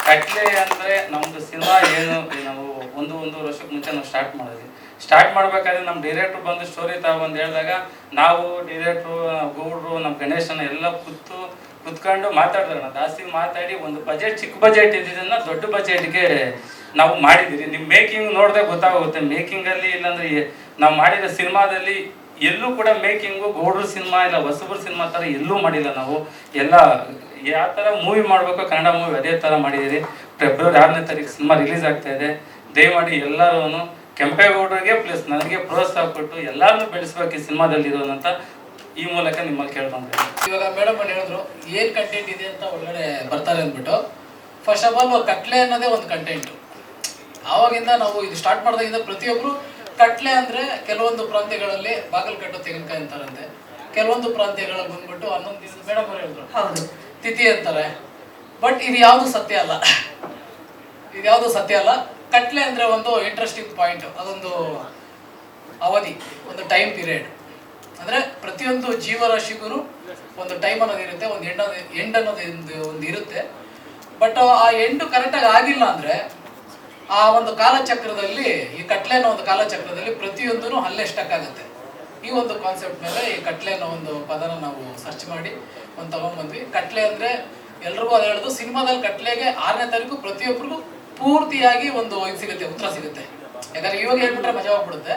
ಕಟ್ಲೆ ಅಂದರೆ ನಮ್ಮದು ಸಿನಿಮಾ ಏನು ನಾವು ಒಂದೂವರೆ ವರ್ಷಕ್ಕೆ ಮುಂಚೆ ನಾವು ಸ್ಟಾರ್ಟ್ ಮಾಡಬೇಕಾದ್ರೆ ನಮ್ಮ ಡೈರೆಕ್ಟ್ರು ಬಂದು ಸ್ಟೋರಿ ತಗೊಂಡು ಹೇಳಿದಾಗ ನಾವು ಡೈರೆಕ್ಟ್ರು ಗೌಡ್ರು ನಮ್ಮ ಗಣೇಶನ ಎಲ್ಲ ಕುತ್ಕೊಂಡು ಮಾತಾಡಿದ್ರಣ್ಣ. ಜಾಸ್ತಿ ಮಾತಾಡಿ ಒಂದು ಬಜೆಟ್ ಚಿಕ್ಕ ಬಜೆಟ್ ಇದ್ದಿದ್ದನ್ನು ದೊಡ್ಡ ಬಜೆಟ್ಗೆ ನಾವು ಮಾಡಿದ್ದೀವಿ. ನಿಮ್ಮ ಮೇಕಿಂಗ್ ನೋಡಿದ್ರೆ ಗೊತ್ತಾಗುತ್ತೆ. ಮೇಕಿಂಗಲ್ಲಿ ಇಲ್ಲಾಂದರೆ ನಾವು ಮಾಡಿದ ಸಿನಿಮಾದಲ್ಲಿ ಎಲ್ಲೂ ಕೂಡ ಮೇಕಿಂಗು ಗೌಡ್ರ ಸಿನಿಮಾ ಇಲ್ಲ ಹೊಸಬ್ರ ಸಿನಿಮಾ ಥರ ಎಲ್ಲೂ ಮಾಡಿಲ್ಲ. ನಾವು ಎಲ್ಲ ಯಾವ ಥರ ಮೂವಿ ಮಾಡಬೇಕು ಕನ್ನಡ ಮೂವಿ ಅದೇ ಥರ ಮಾಡಿದ್ದೀರಿ. ಫೆಬ್ರವರಿ 6ನೇ ತಾರೀಕು ಸಿನಿಮಾ ರಿಲೀಸ್ ಆಗ್ತಾ ಇದೆ. ದಯಮಾಡಿ ಎಲ್ಲರೂ ಕೆಂಪೇಗೌಡರಿಗೆ ಪ್ಲಸ್ ನನಗೆ ಪ್ರೋತ್ಸಾಹ ಕೊಟ್ಟು ಎಲ್ಲರನ್ನೂ ಬೆಳೆಸ್ಬೇಕು ಈ ಸಿನಿಮಾದಲ್ಲಿರೋದಂತ ಈ ಮೂಲಕ ನಿಮ್ಮಲ್ಲಿ ಕೇಳ್ಕೊಂಡ್ರೆ. ಇವಾಗ ಮೇಡಮ್ ಹೇಳಿದ್ರು ಏನು ಕಂಟೆಂಟ್ ಇದೆ ಅಂತ ಒಳ್ಳೆ ಬರ್ತಾರೆ ಅಂದ್ಬಿಟ್ಟು. ಫಸ್ಟ್ ಆಫ್ ಆಲ್ ಕಟ್ಲೆ ಅನ್ನೋದೇ ಒಂದು ಕಂಟೆಂಟು. ಆವಾಗಿಂದ ನಾವು ಇದು ಸ್ಟಾರ್ಟ್ ಮಾಡಿದಾಗಿಂದ ಪ್ರತಿಯೊಬ್ಬರು ಕಟ್ಲೆ ಅಂದರೆ ಕೆಲವೊಂದು ಪ್ರಾಂತ್ಯಗಳಲ್ಲಿ ಬಾಗಲ್ ಕಟ್ಟೋ ತೆಂಗಿನಕಾಯಿ ಅಂತಾರಂತೆ, ಕೆಲವೊಂದು ಪ್ರಾಂತ್ಯಗಳಲ್ಲಿ ಬಂದ್ಬಿಟ್ಟು 11 ದಿವಸ ಮೇಡಮ್ ಅವರು ಹೇಳಿದ್ರು ಹೌದು ತಿಥಿ ಅಂತಾರೆ. ಬಟ್ ಇದು ಯಾವುದು ಸತ್ಯ ಅಲ್ಲ. ಕಟ್ಲೆ ಅಂದರೆ ಒಂದು ಇಂಟ್ರೆಸ್ಟಿಂಗ್ ಪಾಯಿಂಟ್, ಅದೊಂದು ಅವಧಿ, ಒಂದು ಟೈಮ್ ಪೀರಿಯಡ್. ಅಂದರೆ ಪ್ರತಿಯೊಂದು ಜೀವರಾಶಿಗೂ ಒಂದು ಟೈಮ್ ಅನ್ನೋದು ಇರುತ್ತೆ, ಒಂದು ಎಂಡ್ ಅನ್ನೋದು ಒಂದು ಇರುತ್ತೆ. ಬಟ್ ಆ ಎಂಡು ಕರೆಕ್ಟಾಗಿ ಆಗಿಲ್ಲ ಅಂದರೆ ಆ ಒಂದು ಕಾಲಚಕ್ರದಲ್ಲಿ, ಈ ಕಟ್ಲೆ ಅನ್ನೋ ಒಂದು ಕಾಲಚಕ್ರದಲ್ಲಿ ಪ್ರತಿಯೊಂದೂ ಅಲ್ಲೇ ಸ್ಟಕ್ ಆಗುತ್ತೆ. ಈ ಒಂದು ಕಾನ್ಸೆಪ್ಟ್ ಮೇಲೆ ಈ ಕಟ್ಲೆ ಅನ್ನೋ ಒಂದು ಪದನ ನಾವು ಸರ್ಚ್ ಮಾಡಿ ಒಂದು ತಗೊಂಡ್ಬಂದ್ವಿ. ಕಟ್ಲೆ ಅಂದರೆ ಎಲ್ರಿಗೂ ಅದು ಹೇಳೋದು ಸಿನಿಮಾದಲ್ಲಿ ಕಟ್ಲೆಗೆ 6ನೇ ತಾರೀಕು ಪ್ರತಿಯೊಬ್ಬರಿಗೂ ಪೂರ್ತಿಯಾಗಿ ಒಂದು ಇದು ಸಿಗುತ್ತೆ, ಉತ್ತರ ಸಿಗುತ್ತೆ. ಯಾಕಂದ್ರೆ ಇವಾಗ ಹೇಳ್ಬಿಟ್ರೆ ಮಜಾ ಹೋಗ್ಬಿಡುತ್ತೆ.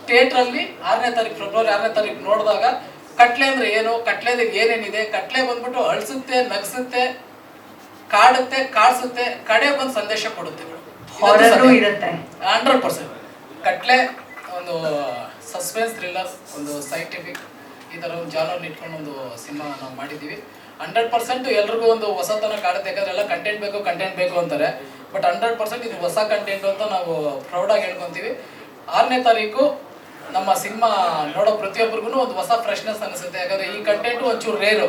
ಥಿಯೇಟ್ರಲ್ಲಿ 6ನೇ ತಾರೀಕು ಫೆಬ್ರವರಿ 6ನೇ ತಾರೀಕು ನೋಡಿದಾಗ ಕಟ್ಲೆ ಅಂದ್ರೆ ಏನು, ಕಟ್ಲೆದಾಗ ಏನೇನಿದೆ, ಕಟ್ಲೆ ಬಂದ್ಬಿಟ್ಟು ಅಳಿಸುತ್ತೆ, ನಗಿಸುತ್ತೆ, ಕಾಡುತ್ತೆ, ಕಾಡ್ಸುತ್ತೆ, ಕಡೆ ಬಂದು ಸಂದೇಶ ಕೊಡುತ್ತೆ. 100% ಕಟ್ಲೆ ಒಂದು ಸಸ್ಪೆನ್ಸ್ ಥ್ರಿಲ್ಲರ್, ಒಂದು ಸೈಂಟಿಫಿಕ್, ಈ ಥರ ಒಂದು ಜಾನರ್ ಇಟ್ಕೊಂಡು ಒಂದು ಸಿನಿಮಾ ನಾವು ಮಾಡಿದ್ದೀವಿ. 100% ಎಲ್ರಿಗೂ ಒಂದು ಹೊಸತನ ಕಾಡುತ್ತೆ. ಯಾಕಂದ್ರೆ ಎಲ್ಲ ಕಂಟೆಂಟ್ ಬೇಕು ಅಂತಾರೆ. ಬಟ್ 100% ಇದು ಹೊಸ ಕಂಟೆಂಟ್ ಅಂತ ನಾವು ಪ್ರೌಡಾಗಿ ಹೇಳ್ಕೊತೀವಿ. 6ನೇ ತಾರೀಕು ನಮ್ಮ ಸಿನಿಮಾ ನೋಡೋ ಪ್ರತಿಯೊಬ್ಬರಿಗೂ ಒಂದು ಹೊಸ ಫ್ರೆಶ್ನೆಸ್ ಅನಿಸುತ್ತೆ. ಯಾಕಂದರೆ ಈ ಕಂಟೆಂಟು ಒಂಚೂರು ರೇರು.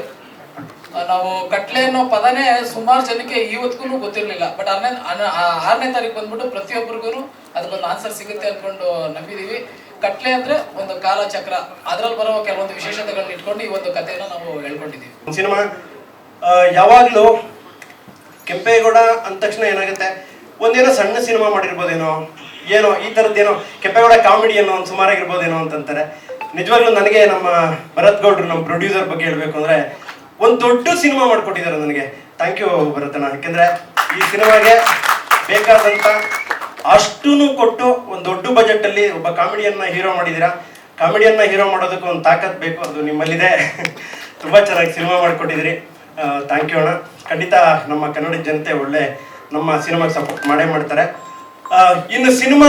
ನಾವು ಕಟ್ಲೆ ಅನ್ನೋ ಪದನೇ ಸುಮಾರು ಜನಕ್ಕೆ ಇವತ್ತಿಗೂ ಗೊತ್ತಿರಲಿಲ್ಲ. ಬಟ್ 6ನೇ ತಾರೀಕು ಬಂದ್ಬಿಟ್ಟು ಪ್ರತಿಯೊಬ್ಬರಿಗೂ ಅದಕ್ಕೊಂದು ಆನ್ಸರ್ ಸಿಗುತ್ತೆ ಅಂದ್ಕೊಂಡು ನಂಬಿದ್ದೀವಿ. ಕಟ್ಲೆ ಅಂದರೆ ಒಂದು ಕಾಲಚಕ್ರ, ಅದರಲ್ಲಿ ಬರೋ ಕೆಲವೊಂದು ವಿಶೇಷತೆಗಳನ್ನ ಇಟ್ಕೊಂಡು ಈ ಒಂದು ಕಥೆಯನ್ನು ನಾವು ಹೇಳ್ಕೊಂಡಿದ್ದೀವಿ. ಸಿನಿಮಾ ಯಾವಾಗಲೂ ಕೆಂಪೇಗೌಡ ಅಂದ ತಕ್ಷಣ ಏನಾಗುತ್ತೆ, ಒಂದೇನೋ ಸಣ್ಣ ಸಿನಿಮಾ ಮಾಡಿರ್ಬೋದೇನೋ, ಏನೋ ಈ ಥರದ್ದೇನೋ ಕೆಂಪೇಗೌಡ ಕಾಮಿಡಿ ಅನ್ನೋ ಒಂದು ಸುಮಾರಾಗಿರ್ಬೋದೇನೋ ಅಂತಂತಾರೆ. ನಿಜವಾಗ್ಲೂ ನನಗೆ ನಮ್ಮ ಭರತ್ ಗೌಡ್ರು, ನಮ್ಮ ಪ್ರೊಡ್ಯೂಸರ್ ಬಗ್ಗೆ ಹೇಳಬೇಕು ಅಂದರೆ ಒಂದು ದೊಡ್ಡ ಸಿನಿಮಾ ಮಾಡಿಕೊಟ್ಟಿದ್ದಾರೆ ನನಗೆ. ಥ್ಯಾಂಕ್ ಯು ಭರತನ. ಯಾಕೆಂದರೆ ಈ ಸಿನಿಮಾಗೆ ಬೇಕಾದಂಥ ಅಷ್ಟೂ ಕೊಟ್ಟು ಒಂದು ದೊಡ್ಡ ಬಜೆಟಲ್ಲಿ ಒಬ್ಬ ಕಾಮಿಡಿಯನ್ನ ಹೀರೋ ಮಾಡಿದ್ದೀರಾ. ಕಾಮಿಡಿಯನ್ನ ಹೀರೋ ಮಾಡೋದಕ್ಕೆ ಒಂದು ತಾಕತ್ ಬೇಕು, ಅದು ನಿಮ್ಮಲ್ಲಿದೆ. ತುಂಬ ಚೆನ್ನಾಗಿ ಸಿನಿಮಾ ಮಾಡಿಕೊಟ್ಟಿದ್ದೀರಿ. ಥ್ಯಾಂಕ್ ಯು ಅಣ್ಣ. ಖಂಡಿತ ನಮ್ಮ ಕನ್ನಡ ಜನತೆ ಒಳ್ಳೆ ನಮ್ಮ ಸಿನಿಮಾಗೆ ಸಪೋರ್ಟ್ ಮಾಡೇ ಮಾಡ್ತಾರೆ. ಇನ್ನು ಸಿನಿಮಾ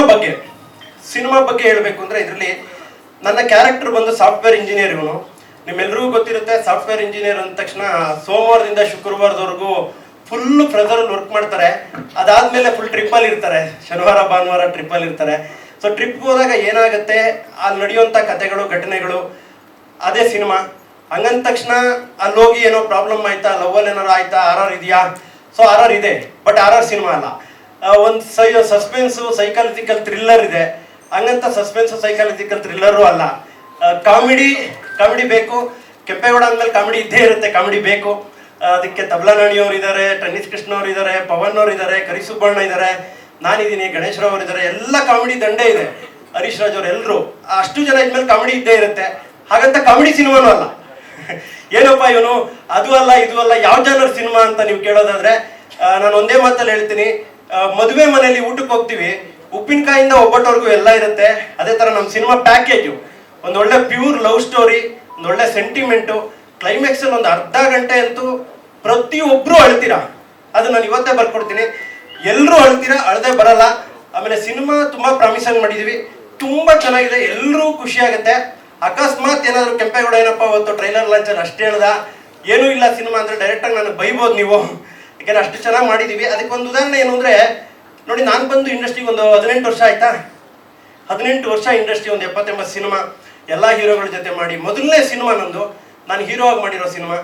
ಬಗ್ಗೆ ಹೇಳಬೇಕು ಅಂದರೆ ಇದರಲ್ಲಿ ನನ್ನ ಕ್ಯಾರೆಕ್ಟರ್ ಬಂದು ಸಾಫ್ಟ್ವೇರ್ ಇಂಜಿನಿಯರ್. ಇವನು ನಿಮ್ಮೆಲ್ಲರಿಗೂ ಗೊತ್ತಿರುತ್ತೆ, ಸಾಫ್ಟ್ವೇರ್ ಇಂಜಿನಿಯರ್ ಅಂದ ತಕ್ಷಣ ಸೋಮವಾರದಿಂದ ಶುಕ್ರವಾರದವರೆಗೂ ಫುಲ್ ಪ್ರೆಸರಲ್ಲಿ ವರ್ಕ್ ಮಾಡ್ತಾರೆ. ಅದಾದಮೇಲೆ ಫುಲ್ ಟ್ರಿಪ್ಪಲ್ಲಿ ಇರ್ತಾರೆ, ಶನಿವಾರ ಭಾನುವಾರ ಟ್ರಿಪ್ಪಲ್ಲಿ ಇರ್ತಾರೆ. ಸೊ ಟ್ರಿಪ್ಗೆ ಹೋದಾಗ ಏನಾಗುತ್ತೆ, ಅಲ್ಲಿ ನಡೆಯುವಂಥ ಕಥೆಗಳು, ಘಟನೆಗಳು, ಅದೇ ಸಿನಿಮಾ. ಹಂಗಂದ ತಕ್ಷಣ ಅಲ್ಲಿ ಹೋಗಿ ಏನೋ ಪ್ರಾಬ್ಲಮ್ ಆಯ್ತಾ, ಲವ್ವಲ್ಲಿ ಏನಾರು ಆಯ್ತಾ, ಆರ್ ಇದೆಯಾ? ಸೊ ಆರ್ ಇದೆ, ಬಟ್ ಆರ್ ಸಿನಿಮಾ ಅಲ್ಲ. ಒಂದು ಸಸ್ಪೆನ್ಸು, ಸೈಕಾಲಜಿಕಲ್ ಥ್ರಿಲ್ಲರ್ ಇದೆ. ಹಂಗಂತ ಸಸ್ಪೆನ್ಸು, ಸೈಕಾಲಜಿಕಲ್ ಥ್ರಿಲ್ಲರು ಅಲ್ಲ. ಕಾಮಿಡಿ ಬೇಕು. ಕೆಂಪೇಗೌಡ ಅಂದಮೇಲೆ ಕಾಮಿಡಿ ಇದ್ದೇ ಇರುತ್ತೆ, ಕಾಮಿಡಿ ಬೇಕು. ಅದಕ್ಕೆ ತಬಲಾ ನಾಣಿಯವ್ರು ಇದ್ದಾರೆ, ಟೆನ್ನಿಸ್ ಕೃಷ್ಣ ಅವ್ರು ಇದ್ದಾರೆ, ಪವನ್ ಅವ್ರು ಇದ್ದಾರೆ, ಕರಿಸುಬ್ಬಣ್ಣ ಇದ್ದಾರೆ, ನಾನಿದ್ದೀನಿ, ಗಣೇಶ್ರಾವ್ ಅವರು ಇದ್ದಾರೆ. ಎಲ್ಲ ಕಾಮಿಡಿ ದಂಡೆ ಇದೆ. ಹರೀಶ್ ರಾಜ್ ಅವ್ರು ಎಲ್ಲರೂ, ಅಷ್ಟು ಜನ ಇದ್ಮೇಲೆ ಕಾಮಿಡಿ ಇದ್ದೇ ಇರುತ್ತೆ. ಹಾಗಂತ ಕಾಮಿಡಿ ಸಿನಿಮಾನೂ ಅಲ್ಲ. ಏನಪ್ಪ ಇವನು ಅದು ಅಲ್ಲ ಇದು ಅಲ್ಲ, ಯಾವ ಜನರ ಸಿನಿಮಾ ಅಂತ ನೀವು ಕೇಳೋದಾದ್ರೆ ನಾನು ಒಂದೇ ಮಾತಲ್ಲಿ ಹೇಳ್ತೀನಿ. ಮದುವೆ ಮನೆಯಲ್ಲಿ ಊಟಕ್ಕೆ ಹೋಗ್ತೀವಿ, ಉಪ್ಪಿನಕಾಯಿಂದ ಒಬ್ಬಟ್ಟವರೆಗೂ ಎಲ್ಲ ಇರುತ್ತೆ. ಅದೇ ಥರ ನಮ್ಮ ಸಿನಿಮಾ ಪ್ಯಾಕೇಜು ಒಂದೊಳ್ಳೆ ಪ್ಯೂರ್ ಲವ್ ಸ್ಟೋರಿ, ಒಂದೊಳ್ಳೆ ಸೆಂಟಿಮೆಂಟು, ಕ್ಲೈಮ್ಯಾಕ್ಸಲ್ಲಿ ಒಂದು ಅರ್ಧ ಗಂಟೆ ಅಂತೂ ಪ್ರತಿಯೊಬ್ಬರು ಅಳ್ತೀರಾ. ಅದು ನಾನು ಇವತ್ತೇ ಬರ್ಕೊಡ್ತೀನಿ. ಎಲ್ಲರೂ ಅಳ್ತೀರಾ, ಅಳದೆ ಬರಲ್ಲ. ಆಮೇಲೆ ಸಿನಿಮಾ ತುಂಬ ಪ್ರಾಮಿಸಾಗಿ ಮಾಡಿದ್ದೀವಿ, ತುಂಬ ಚೆನ್ನಾಗಿದೆ, ಎಲ್ಲರೂ ಖುಷಿಯಾಗುತ್ತೆ. ಅಕಸ್ಮಾತ್ ಏನಾದರೂ ಕೆಂಪೇಗೌಡ ಏನಪ್ಪ ಅವತ್ತು ಟ್ರೈಲರ್ ಲಾಂಚಲ್ಲಿ ಅಷ್ಟೇ ಹೇಳ್ದ, ಏನೂ ಇಲ್ಲ ಸಿನಿಮಾ ಅಂದರೆ ಡೈರೆಕ್ಟಾಗಿ ನನಗೆ ಬೈಬೋದು ನೀವು, ಯಾಕೆಂದರೆ ಅಷ್ಟು ಚೆನ್ನಾಗಿ ಮಾಡಿದ್ದೀವಿ. ಅದಕ್ಕೆ ಒಂದು ಉದಾಹರಣೆ ಏನು ಅಂದರೆ ನೋಡಿ, ನಾನು ಬಂದು ಇಂಡಸ್ಟ್ರಿಗೆ ಒಂದು 18 ವರ್ಷ ಆಯಿತಾ. 18 ವರ್ಷ ಇಂಡಸ್ಟ್ರಿ, ಒಂದು 70-80 ಸಿನಿಮಾ ಎಲ್ಲ ಹೀರೋಗಳ ಜೊತೆ ಮಾಡಿ, ಮೊದಲನೇ ಸಿನಿಮಾ ನಂದು, ನಾನು ಹೀರೋ ಆಗಿ ಮಾಡಿರೋ ಸಿನಿಮಾ.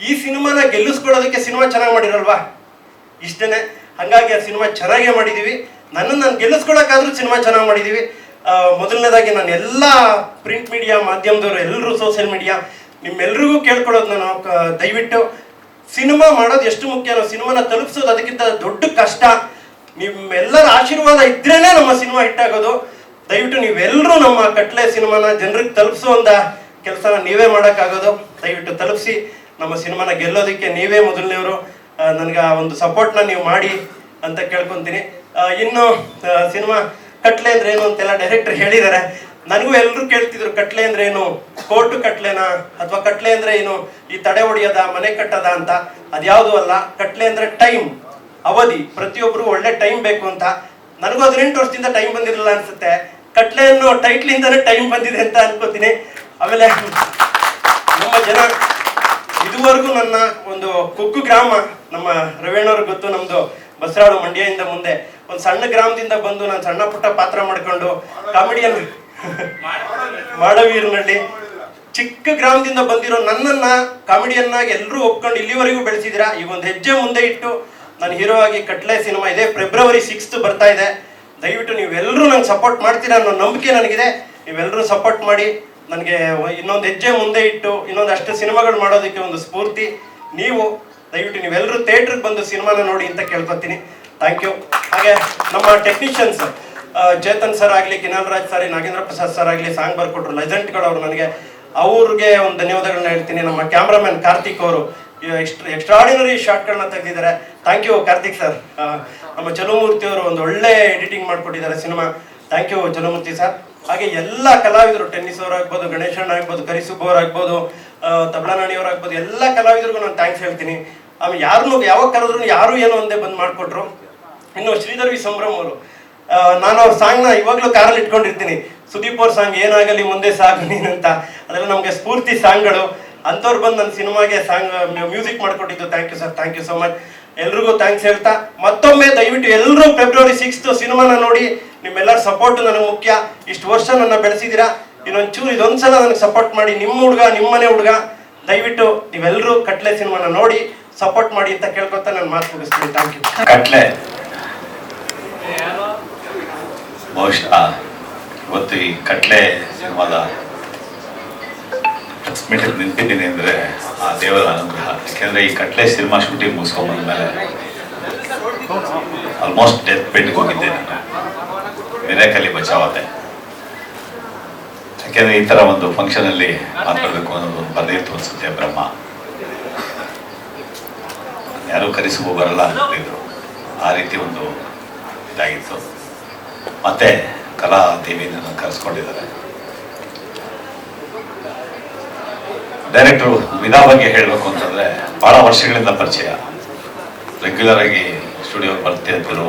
ಈ ಸಿನಿಮಾನ ಗೆಲ್ಲಿಸ್ಕೊಳ್ಳೋದಕ್ಕೆ ಸಿನಿಮಾ ಚೆನ್ನಾಗಿ ಮಾಡಿರಲ್ವಾ, ಇಷ್ಟೇ. ಹಾಗಾಗಿ ಆ ಸಿನಿಮಾ ಚೆನ್ನಾಗೇ ಮಾಡಿದ್ದೀವಿ. ನನ್ನನ್ನು ನಾನು ಗೆಲ್ಲಿಸ್ಕೊಳ್ಳೋಕ್ಕಾದ್ರೂ ಸಿನಿಮಾ ಚೆನ್ನಾಗಿ ಮಾಡಿದ್ದೀವಿ. ಮೊದಲನೇದಾಗಿ ನಾನು ಎಲ್ಲ ಪ್ರಿಂಟ್ ಮೀಡಿಯಾ ಮಾಧ್ಯಮದವರು, ಎಲ್ಲರೂ ಸೋಷಿಯಲ್ ಮೀಡಿಯಾ ನಿಮ್ಮೆಲ್ರಿಗೂ ಕೇಳ್ಕೊಳ್ಳೋದು ನಾನು ದಯವಿಟ್ಟು ಸಿನಿಮಾ ಮಾಡೋದು ಎಷ್ಟು ಮುಖ್ಯನೋ ಸಿನಿಮಾನ ತಲುಪಿಸೋದು ಅದಕ್ಕಿಂತ ದೊಡ್ಡ ಕಷ್ಟ. ನಿಮ್ಮೆಲ್ಲರ ಆಶೀರ್ವಾದ ಇದ್ರೇನೆ ನಮ್ಮ ಸಿನಿಮಾ ಹಿಟ್ಟಾಗೋದು. ದಯವಿಟ್ಟು ನೀವೆಲ್ಲರೂ ನಮ್ಮ ಕಟ್ಲೆ ಸಿನಿಮಾನ ಜನರಿಗೆ ತಲುಪಿಸೋ ಒಂದು ಕೆಲಸನ ನೀವೇ ಮಾಡೋಕ್ಕಾಗೋದು. ದಯವಿಟ್ಟು ತಲುಪಿಸಿ ನಮ್ಮ ಸಿನಿಮಾನ ಗೆಲ್ಲೋದಕ್ಕೆ ನೀವೇ ಮೊದಲನೇವರು. ನನಗೆ ಆ ಒಂದು ಸಪೋರ್ಟ್ನ ನೀವು ಮಾಡಿ ಅಂತ ಕೇಳ್ಕೊತೀನಿ. ಇನ್ನು ಸಿನಿಮಾ ಕಟ್ಲೆ ಅಂದ್ರೆ ಏನು ಅಂತೆಲ್ಲ ಡೈರೆಕ್ಟರ್ ಹೇಳಿದ್ದಾರೆ. ನನಗೂ ಎಲ್ಲರೂ ಕೇಳ್ತಿದ್ರು ಕಟ್ಲೆ ಅಂದ್ರೆ ಏನು, ಕೋರ್ಟು ಕಟ್ಲೆನಾ ಅಥವಾ ಕಟ್ಲೆ ಅಂದ್ರೆ ಏನು ಈ ತಡೆ ಹೊಡಿಯೋದ ಮನೆ ಕಟ್ಟದ ಅಂತ. ಅದ್ಯಾವುದು ಅಲ್ಲ. ಕಟ್ಲೆ ಅಂದ್ರೆ ಟೈಮ್, ಅವಧಿ. ಪ್ರತಿಯೊಬ್ಬರು ಒಳ್ಳೆ ಟೈಮ್ ಬೇಕು ಅಂತ. ನನಗೂ 18 ವರ್ಷದಿಂದ ಟೈಮ್ ಬಂದಿರಲಿಲ್ಲ ಅನ್ಸುತ್ತೆ. ಕಟ್ಲೆ ಅನ್ನೋ ಟೈಟ್ಲಿಂದಾನೇ ಟೈಮ್ ಬಂದಿದೆ ಅಂತ ಅನ್ಕೋತೀನಿ. ಆಮೇಲೆ ನಮ್ಮ ಜನ ಇದುವರೆಗೂ ನನ್ನ ಒಂದು ಕುಗ್ಗು ಗ್ರಾಮ, ನಮ್ಮ ರವೇಣವ್ರಿಗೆ ಗೊತ್ತು, ನಮ್ದು ಬಸರಾಳು ಮಂಡ್ಯದಿಂದ ಮುಂದೆ ಒಂದು ಸಣ್ಣ ಗ್ರಾಮದಿಂದ ಬಂದು ನಾನು ಸಣ್ಣ ಪುಟ್ಟ ಪಾತ್ರ ಮಾಡ್ಕೊಂಡು ಕಾಮಿಡಿಯನ್ ಮಾಡವೀರ್ನಳ್ಳಿ ಚಿಕ್ಕ ಗ್ರಾಮದಿಂದ ಬಂದಿರೋ ನನ್ನನ್ನ ಕಾಮಿಡಿಯನ್ನಾಗಿ ಎಲ್ಲರೂ ಒಪ್ಕೊಂಡು ಇಲ್ಲಿವರೆಗೂ ಬೆಳೆಸಿದ್ದೀರಾ. ಈಗ ಒಂದು ಹೆಜ್ಜೆ ಮುಂದೆ ಇಟ್ಟು ನಾನು ಹೀರೋ ಆಗಿ ಕಟ್ಲೆ ಸಿನಿಮಾ ಇದೆ ಫೆಬ್ರವರಿ 6 ಬರ್ತಾ ಇದೆ. ದಯವಿಟ್ಟು ನೀವೆಲ್ಲರೂ ನಂಗೆ ಸಪೋರ್ಟ್ ಮಾಡ್ತೀರಾ ಅನ್ನೋ ನಂಬಿಕೆ ನನಗಿದೆ. ನೀವೆಲ್ಲರೂ ಸಪೋರ್ಟ್ ಮಾಡಿ ನನಗೆ ಇನ್ನೊಂದು ಹೆಜ್ಜೆ ಮುಂದೆ ಇಟ್ಟು ಇನ್ನೊಂದಷ್ಟು ಸಿನಿಮಾಗಳು ಮಾಡೋದಕ್ಕೆ ಒಂದು ಸ್ಫೂರ್ತಿ ನೀವು. ದಯವಿಟ್ಟು ನೀವೆಲ್ಲರೂ ಥಿಯೇಟ್ರಿಗೆ ಬಂದು ಸಿನಿಮಾನ ನೋಡಿ ಅಂತ ಕೇಳ್ಕೊತೀನಿ. Thank you. ಹಾಗೆ ನಮ್ಮ ಟೆಕ್ನಿಷಿಯನ್ಸ್ ಚೇತನ್ ಸರ್ ಆಗಲಿ, ಕಿನಾಲ್ ರಾಜ್ ಸರ್, ನಾಗೇಂದ್ರ ಪ್ರಸಾದ್ ಸರ್ ಆಗಲಿ, ಸಾಂಗ್ ಬರ್ಕೊಟ್ರು ಲೆಜೆಂಟ್ಗಳು ಅವರು. ನನಗೆ ಅವ್ರಿಗೆ ಒಂದು ಧನ್ಯವಾದಗಳನ್ನ ಹೇಳ್ತೀನಿ. ನಮ್ಮ ಕ್ಯಾಮ್ರಾಮನ್ ಕಾರ್ತಿಕ್ ಅವರು ಎಕ್ಸ್ಟ್ರಾಡಿನರಿ ಶಾರ್ಟ್ಗಳನ್ನ ತೆಗೆದಿದ್ದಾರೆ. Thank you Karthik sir. ನಮ್ಮ ಚಲುಮೂರ್ತಿ ಅವರು ಒಂದು ಒಳ್ಳೆ ಎಡಿಟಿಂಗ್ ಮಾಡಿಕೊಟ್ಟಿದ್ದಾರೆ cinema. Thank you Chalumurthy sir. ಹಾಗೆ ಎಲ್ಲ ಕಲಾವಿದರು, ಟೆನ್ನಿಸ್ ಅವರಾಗ್ಬೋದು, ಗಣೇಶಣ್ಣ ಆಗ್ಬೋದು, ಕರಿಸುಬ್ಬ ಅವರಾಗ್ಬೋದು, ತಬಲಾನಾಣಿಯವರಾಗ್ಬೋದು, ಎಲ್ಲ ಕಲಾವಿದರಿಗೂ ನಾನು ಥ್ಯಾಂಕ್ಸ್ ಹೇಳ್ತೀನಿ. ಆಮೇಲೆ ಯಾರನ್ನೂ ಯಾವಾಗ ಕರೆದ್ರು ಯಾರು ಏನೋ ಒಂದೇ ಬಂದು ಮಾಡಿಕೊಟ್ರು. ಇನ್ನು ಶ್ರೀಧರ್ ವಿ ಸಂಭ್ರಮ್ ಅವರು, ನಾನು ಅವ್ರ ಸಾಂಗ್ನ ಇವಾಗಲೂ ಕಾರಲ್ಲಿ ಇಟ್ಕೊಂಡಿರ್ತೀನಿ. ಸುದೀಪ್ ಅವ್ರ ಸಾಂಗ್ ಏನಾಗಲಿ ಮುಂದೆ ಸಾಗು ನೀನಂತ, ಅದೆಲ್ಲ ನಮಗೆ ಸ್ಫೂರ್ತಿ ಸಾಂಗ್ಗಳು. ಅಂಥವ್ರು ಬಂದು ನನ್ನ ಸಿನಿಮಾಗೆ ಸಾಂಗ್ ಮ್ಯೂಸಿಕ್ ಮಾಡಿಕೊಟ್ಟಿದ್ದು. Thank you sir, thank you so much. ಎಲ್ರಿಗೂ ಥ್ಯಾಂಕ್ಸ್ ಹೇಳ್ತಾ ಮತ್ತೊಮ್ಮೆ ದಯವಿಟ್ಟು ಎಲ್ಲರೂ ಫೆಬ್ರವರಿ 6 ಸಿನಿಮಾನ ನೋಡಿ. ನಿಮ್ಮೆಲ್ಲರ ಸಪೋರ್ಟ್ ನನಗೆ ಮುಖ್ಯ. ಇಷ್ಟು ವರ್ಷ ನನ್ನ ಬೆಳೆಸಿದ್ದೀರಾ. ಇನ್ನೊಂಚೂರು ಇದೊಂದ್ಸಲ ನನಗೆ ಸಪೋರ್ಟ್ ಮಾಡಿ. ನಿಮ್ಮ ಹುಡುಗ, ನಿಮ್ಮನೆ ಹುಡುಗ. ದಯವಿಟ್ಟು ನೀವೆಲ್ಲರೂ ಕಟ್ಲೆ ಸಿನಿಮಾನ ನೋಡಿ ಸಪೋರ್ಟ್ ಮಾಡಿ ಅಂತ ಕೇಳ್ಕೊತಾ ನಾನು ಮಾತು ಮುಗಿಸ್ತೀನಿ. Thank you. ಕಟ್ಲೆ ಬಹುಶಃ ಇವತ್ತು ಈ ಕಟ್ಲೆ ಸಿನಿಮಾದ ಮೀಟರ್ ನಿಂತಿದ್ದೀನಿ ಅಂದರೆ ಆ ದೇವರ ಅನುಗ್ರಹ. ಯಾಕೆಂದರೆ ಈ ಕಟ್ಲೆ ಸಿನಿಮಾ ಶೂಟಿಂಗ್ ಮುಗಿಸ್ಕೊಂಡ್ಬಂದ್ಮೇಲೆ ಆಲ್ಮೋಸ್ಟ್ ಡೆತ್ ಬೆಡ್ಗೆ ಹೋಗಿದ್ದೆ ನಾನು. ಮಿರಾಕಲಿ ಬಚಾವಾದೆ. ಯಾಕೆಂದರೆ ಈ ಥರ ಒಂದು ಫಂಕ್ಷನಲ್ಲಿ ಮಾತಾಡಬೇಕು ಅನ್ನೋದು ಒಂದು ಬರೆದಿತ್ತು ಅನ್ಸುತ್ತೆ ಬ್ರಹ್ಮ. ಯಾರೂ ಕರೆಸಿಗೂ ಬರಲ್ಲ ಅಂತಿದ್ರು. ಆ ರೀತಿ ಒಂದು ಇದಾಗಿತ್ತು. ಮತ್ತೆ ಕಲಾ ದೇವಿಯನ್ನು ಕರೆಸ್ಕೊಂಡಿದ್ದಾರೆ. ಡೈರೆಕ್ಟ್ರು ವಿಧಾ ಬಗ್ಗೆ ಹೇಳಬೇಕು ಅಂತಂದರೆ ಭಾಳ ವರ್ಷಗಳಿಂದ ಪರಿಚಯ. ರೆಗ್ಯುಲರ್ ಆಗಿ ಸ್ಟುಡಿಯೋ ಬರ್ತಿದ್ರು,